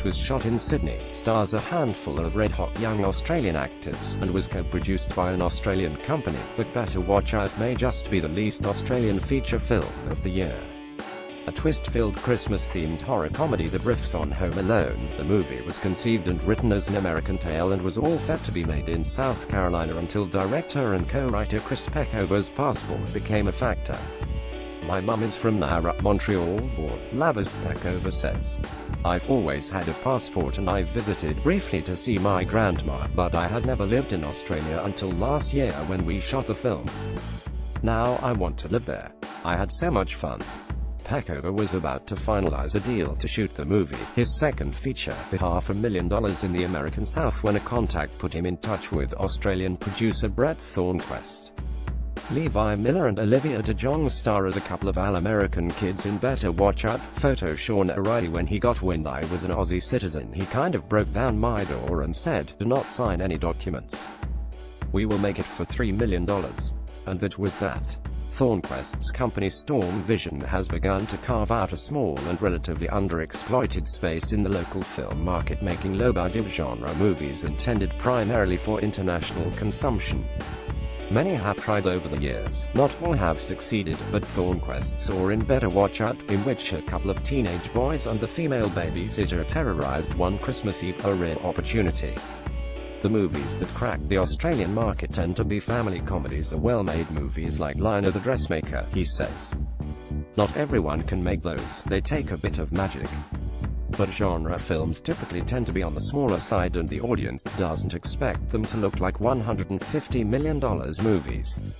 It was shot in Sydney, stars a handful of red-hot young Australian actors, and was co-produced by an Australian company, but Better Watch Out may just be the least Australian feature film of the year. A twist-filled Christmas-themed horror comedy that riffs on Home Alone, the movie was conceived and written as an American tale and was all set to be made in South Carolina until director and co-writer Chris Peckover's passport became a factor. "My mum is from Nara, Montreal, or Labas," Peckover says. "I've always had a passport and I visited briefly to see my grandma, but I had never lived in Australia until last year when we shot the film. Now I want to live there. I had so much fun." Peckover was about to finalize a deal to shoot the movie, his second feature, for $500,000 in the American South when a contact put him in touch with Australian producer Brett Thornquist. Levi Miller and Olivia de Jong star as a couple of All-American kids in Better Watch Out. Photo Sean O'Reilly: "When he got wind I was an Aussie citizen, he kind of broke down my door and said, 'Do not sign any documents. We will make it for $3 million. And that was that." Thornquist's company Storm Vision has begun to carve out a small and relatively underexploited space in the local film market, making low-budget genre movies intended primarily for international consumption. Many have tried over the years, not all have succeeded, but Thornquist saw in Better Watch Out, in which a couple of teenage boys and the female babysitter terrorized one Christmas Eve, a rare opportunity. The movies that crack the Australian market tend to be family comedies or well-made movies like Lina the Dressmaker, he says. "Not everyone can make those, they take a bit of magic. But genre films typically tend to be on the smaller side and the audience doesn't expect them to look like $150 million movies.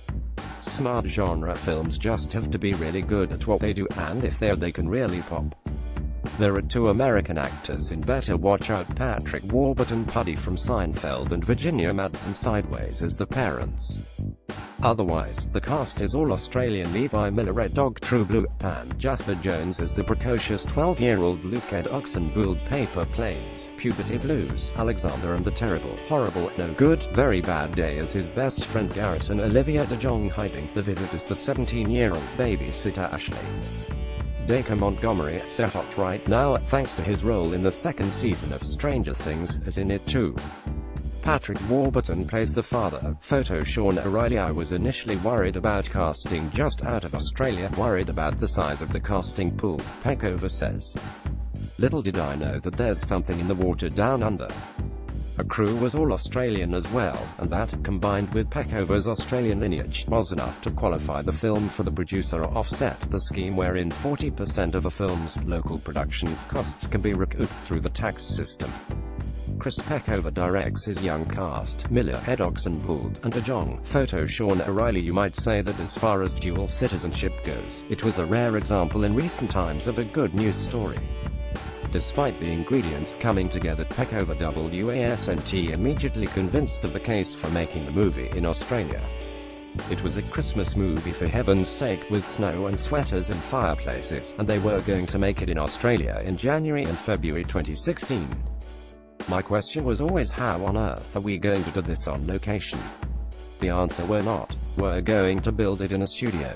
Smart genre films just have to be really good at what they do, and if they can really pop." There are two American actors in Better Watch Out, Patrick Warburton Puddy from Seinfeld and Virginia Madsen Sideways as the parents. Otherwise, the cast is all Australian: Levi Miller, Red Dog True Blue, and Jasper Jones as the precocious 12-year-old Luke Ed Oxenbould Paper Planes, Puberty Blues, Alexander and the Terrible, Horrible, No Good, Very Bad Day as his best friend Garrett, and Olivia de Jong hiding the visit as the 17-year-old babysitter Ashley. Dacre Montgomery, so hot right now, thanks to his role in the second season of Stranger Things, is in it too. Patrick Warburton plays the father. Photo Sean O'Reilly: "I was initially worried about casting just out of Australia, worried about the size of the casting pool," Peckover says. "Little did I know that there's something in the water down under." A crew was all Australian as well, and that, combined with Peckover's Australian lineage, was enough to qualify the film for the producer offset, the scheme wherein 40% of a film's local production costs can be recouped through the tax system. Chris Peckover directs his young cast: Miller, Ed Oxenbould, and de Jong. Photo Sean O'Reilly: "You might say that as far as dual citizenship goes, it was a rare example in recent times of a good news story." Despite the ingredients coming together, Peckover wasn't immediately convinced of the case for making the movie in Australia. It was a Christmas movie, for heaven's sake, with snow and sweaters and fireplaces, and they were going to make it in Australia in January and February 2016. "My question was always, how on earth are we going to do this on location? The answer: we're not. We're going to build it in a studio."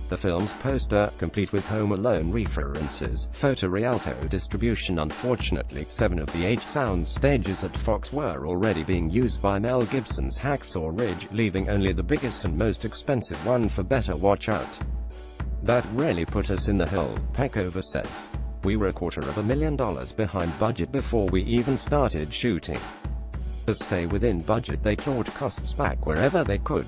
The film's poster, complete with Home Alone references, Photo Rialto distribution. Unfortunately, 7 of the 8 sound stages at Fox were already being used by Mel Gibson's Hacksaw Ridge, leaving only the biggest and most expensive one for Better Watch Out. "That really put us in the hole," Peckover says. "We were $250,000 behind budget before we even started shooting. To stay within budget, they clawed costs back wherever they could.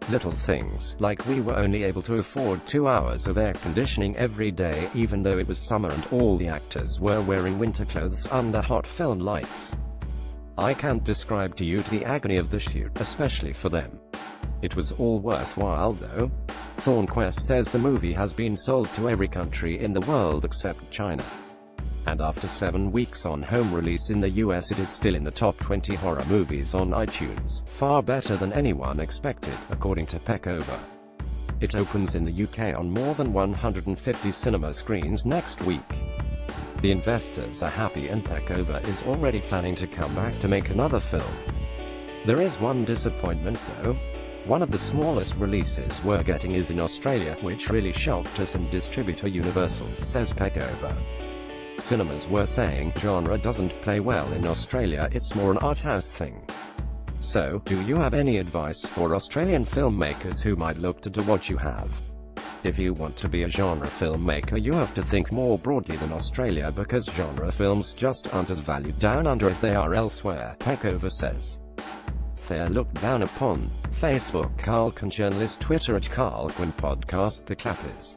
Little things, like we were only able to afford 2 hours of air conditioning every day, even though it was summer and all the actors were wearing winter clothes under hot film lights. I can't describe to you the agony of the shoot, especially for them. It was all worthwhile though." Thornquist says the movie has been sold to every country in the world except China. And after 7 weeks on home release in the US, it is still in the top 20 horror movies on iTunes, far better than anyone expected, according to Peckover. It opens in the UK on more than 150 cinema screens next week. The investors are happy, and Peckover is already planning to come back to make another film. There is one disappointment though. One of the smallest releases we're getting is in Australia, which really shocked us, and distributor Universal, says Peckover. Cinemas were saying genre doesn't play well in Australia, it's more an art house thing. So, do you have any advice for Australian filmmakers who might look to do what you have? If you want to be a genre filmmaker, you have to think more broadly than Australia, because genre films just aren't as valued down under as they are elsewhere, Peckover says. They're looked down upon. Facebook, Carl Quinn journalist, Twitter @CarlQuinn podcast. The Clappers.